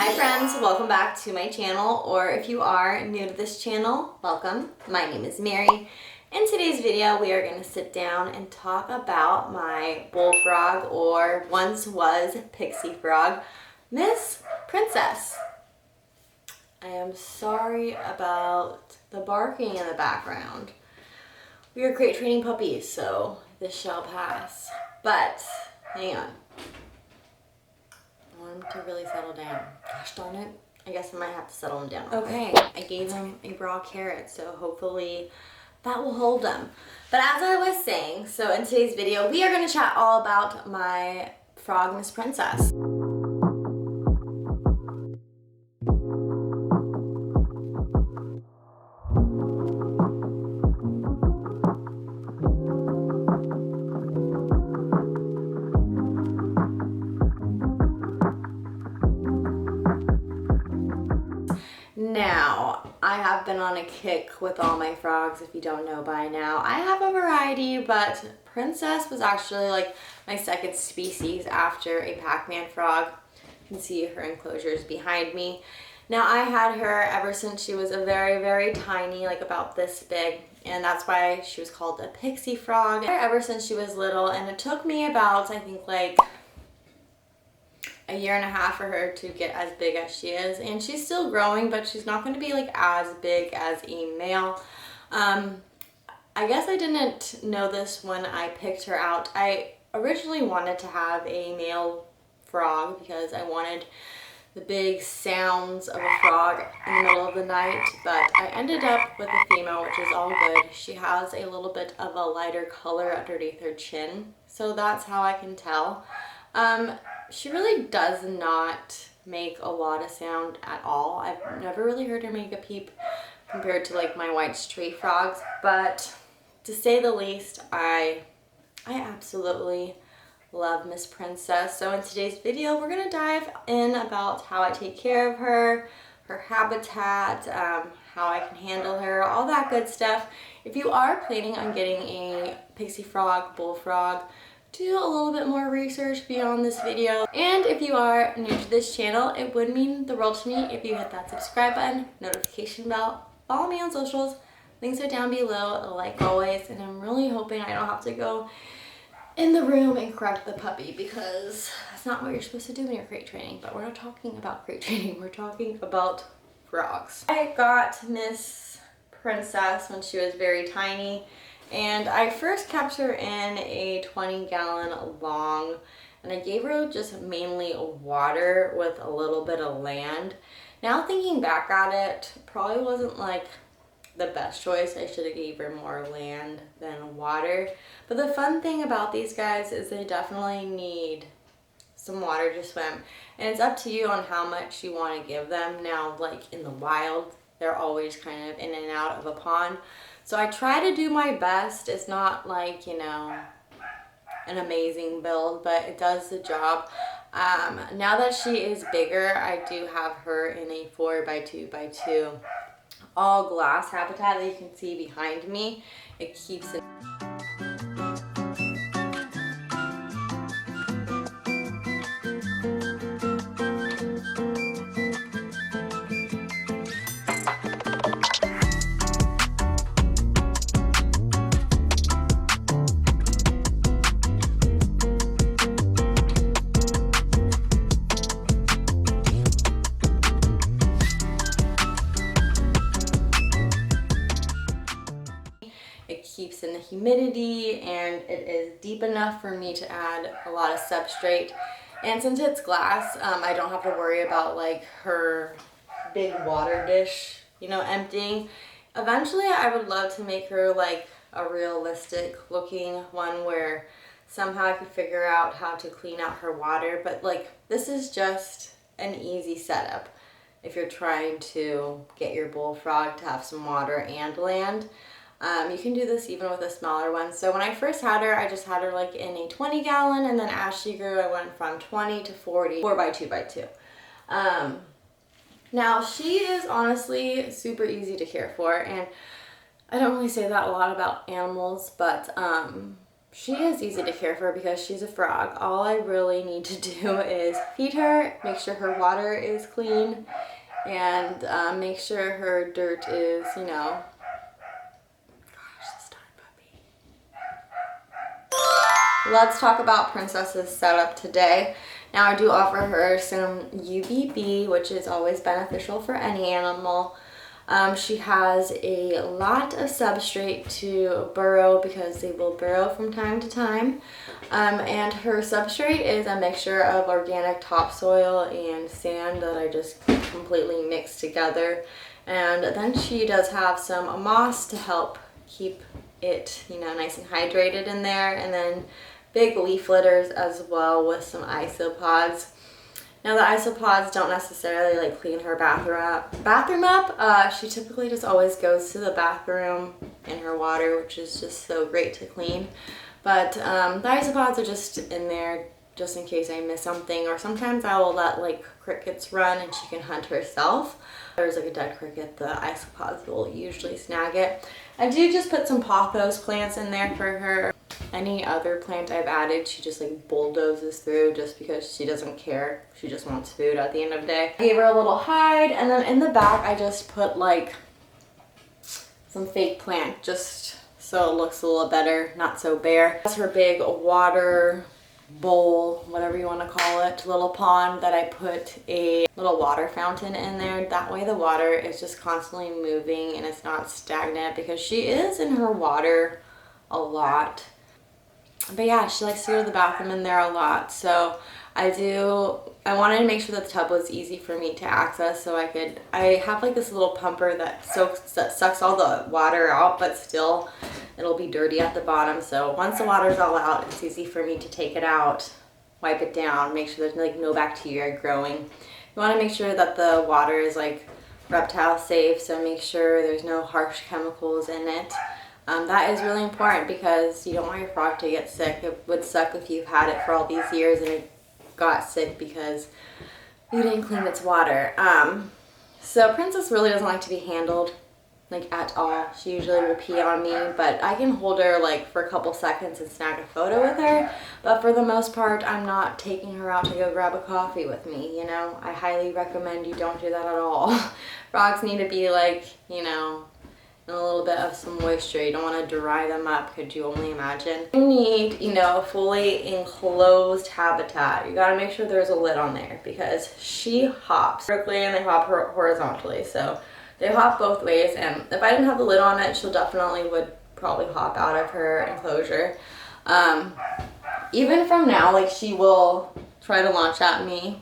Hi friends, welcome back to my channel, or if you are new to this channel, welcome. My name is Mary. In today's video, we are going to sit down and talk about my bullfrog, or once was pixie frog, Miss Princess. I am sorry about the barking in the background. We are crate training puppies, so this shall pass. But, hang on. I want him to really settle down. Gosh darn it. I guess I might have to settle him down. Okay, I gave him a raw carrot, so hopefully that will hold him. But as I was saying, so in today's video, we are going to chat all about my frog, Miss Princess. Now, I have been on a kick with all my frogs, if you don't know by now. I have a variety, but Princess was actually like my second species after a Pac-Man frog. You can see her enclosures behind me. Now, I had her ever since she was a very, very tiny, like about this big, and that's why she was called a pixie frog. Ever since she was little, and it took me about, I think, like a year and a half for her to get as big as she is, and she's still growing, but she's not going to be like as big as a male. I guess I didn't know this when I picked her out. I originally wanted to have a male frog because I wanted the big sounds of a frog in the middle of the night, but I ended up with a female, which is all good. She has a little bit of a lighter color underneath her chin, so that's how I can tell. She really does not make a lot of sound at all. I've never really heard her make a peep compared to like my white stray frogs, but to say the least, I absolutely love Miss Princess. So in today's video, we're gonna dive in about how I take care of her, her habitat, how I can handle her, all that good stuff. If you are planning on getting a pixie frog, bullfrog, do a little bit more research beyond this video. And if you are new to this channel, it would mean the world to me if you hit that subscribe button, notification bell, follow me on socials. Links are down below, like always. And I'm really hoping I don't have to go in the room and correct the puppy, because that's not what you're supposed to do when you're crate training. But we're not talking about crate training, we're talking about frogs. I got Miss Princess when she was very tiny, and I first kept her in a 20-gallon long, and I gave her just mainly water with a little bit of land. Now thinking back at it, probably wasn't like the best choice. I should have gave her more land than water. But the fun thing about these guys is they definitely need some water to swim, and it's up to you on how much you want to give them. Now, like in the wild, they're always kind of in and out of a pond. So I try to do my best. It's not like, you know, an amazing build, but it does the job. Now that she is bigger, I do have her in a 4x2x2 all glass habitat that you can see behind me. It keeps it. Keeps in the humidity, and it is deep enough for me to add a lot of substrate. And since it's glass, I don't have to worry about like her big water dish, you know, emptying. Eventually I would love to make her like a realistic looking one where somehow I could figure out how to clean out her water, but like this is just an easy setup if you're trying to get your bullfrog to have some water and land. You can do this even with a smaller one. So when I first had her, I just had her like in a 20-gallon, and then as she grew, I went from 20 to 40, 4x2x2. Now she is honestly super easy to care for, and I don't really say that a lot about animals, but she is easy to care for because she's a frog. All I really need to do is feed her, make sure her water is clean, and make sure her dirt is, you know, gosh, this darn puppy. Let's talk about Princess's setup today. Now I do offer her some UVB, which is always beneficial for any animal. She has a lot of substrate to burrow because they will burrow from time to time. And her substrate is a mixture of organic topsoil and sand that I just completely mixed together. And then she does have some moss to help keep it, you know, nice and hydrated in there. And then big leaf litters as well with some isopods. Now the isopods don't necessarily like clean her bathroom up. She typically just always goes to the bathroom in her water, which is just so great to clean. But the isopods are just in there just in case I miss something, or sometimes I will let like crickets run and she can hunt herself. If there's like a dead cricket, the isopods will usually snag it. I do just put some pothos plants in there for her. Any other plant I've added, she just like bulldozes through just because she doesn't care. She just wants food at the end of the day. I gave her a little hide, and then in the back I just put like some fake plant just so it looks a little better, not so bare. That's her big water bowl, whatever you want to call it, little pond that I put a little water fountain in there. That way the water is just constantly moving and it's not stagnant because she is in her water a lot. But yeah, she likes to go to the bathroom in there a lot. So I wanted to make sure that the tub was easy for me to access, so I have like this little pumper that sucks all the water out, but still it'll be dirty at the bottom. So once the water's all out, it's easy for me to take it out, wipe it down, make sure there's like no bacteria growing. You want to make sure that the water is like reptile safe, so make sure there's no harsh chemicals in it. That is really important because you don't want your frog to get sick. It would suck if you've had it for all these years and it got sick because you didn't clean its water. So Princess really doesn't like to be handled like at all. She usually will pee on me, but I can hold her like for a couple seconds and snag a photo with her. But for the most part, I'm not taking her out to go grab a coffee with me, you know. I highly recommend you don't do that at all. Frogs need to be like, you know, a little bit of some moisture. You don't want to dry them up, could you only imagine? You need, you know, a fully enclosed habitat. You got to make sure there's a lid on there because she hops vertically and they hop horizontally. So they hop both ways, and if I didn't have the lid on it, she'll definitely would probably hop out of her enclosure. Even from now, like she will try to launch at me.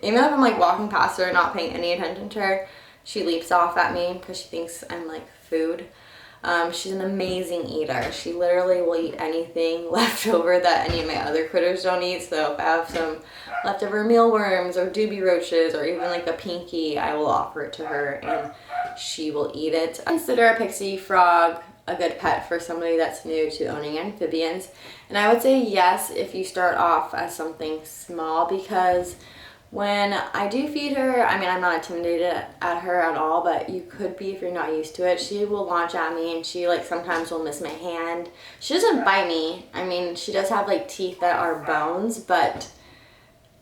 Even if I'm like walking past her and not paying any attention to her, she leaps off at me because she thinks I'm like food. She's an amazing eater. She literally will eat anything left over that any of my other critters don't eat. So if I have some leftover mealworms or doobie roaches or even like a pinky, I will offer it to her and she will eat it. I consider a pixie frog a good pet for somebody that's new to owning amphibians. And I would say yes if you start off as something small, because when I do feed her, I mean, I'm not intimidated at her at all, but you could be if you're not used to it. She will launch at me and she like sometimes will miss my hand. She doesn't bite me. I mean, she does have like teeth that are bones, but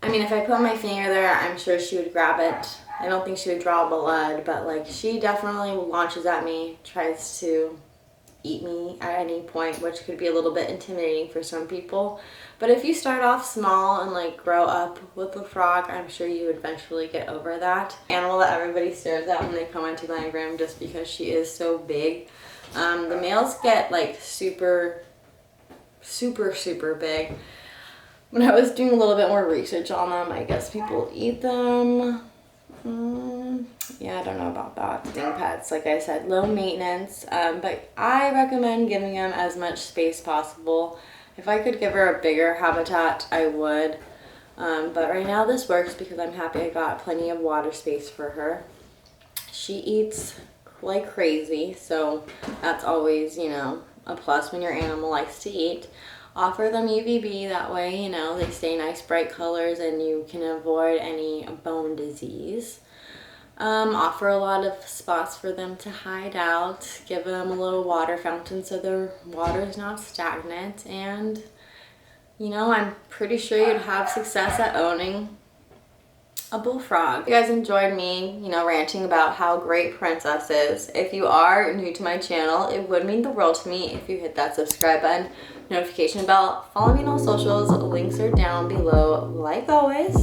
I mean, if I put my finger there, I'm sure she would grab it. I don't think she would draw blood, but like she definitely launches at me, tries to eat me at any point, which could be a little bit intimidating for some people. But if you start off small and like grow up with the frog, I'm sure you eventually get over that. Animal that everybody stares at when they come into my room just because she is so big. The males get like super big. When I was doing a little bit more research on them, I guess people eat them. Yeah, I don't know about that. Sting pets, like I said, low maintenance, but I recommend giving them as much space possible. If I could give her a bigger habitat, I would, but right now this works because I'm happy I got plenty of water space for her. She eats like crazy, so that's always, you know, a plus when your animal likes to eat. Offer them UVB, that way, you know, they stay nice bright colors and you can avoid any bone disease. Offer a lot of spots for them to hide out, give them a little water fountain so their water is not stagnant, and you know, I'm pretty sure you'd have success at owning a bullfrog. If you guys enjoyed me, you know, ranting about how great Princess is, if you are new to my channel, it would mean the world to me if you hit that subscribe button, notification bell, follow me on all socials, links are down below like always.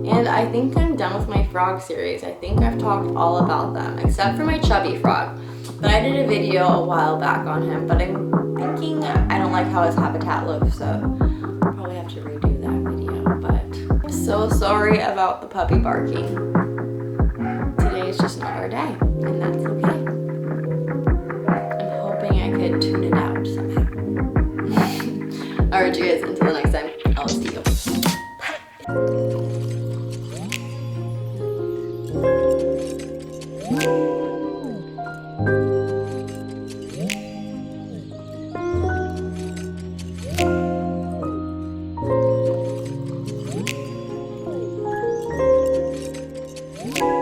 And I think I'm done with my frog series. I think I've talked all about them, except for my chubby frog. But I did a video a while back on him, but I'm thinking I don't like how his habitat looks, so I'll probably have to redo that video. But I'm so sorry about the puppy barking. Today is just not our day, and that's okay. I'm hoping I could tune it out somehow. Alright, you guys, until the next time, I'll see you. Bye.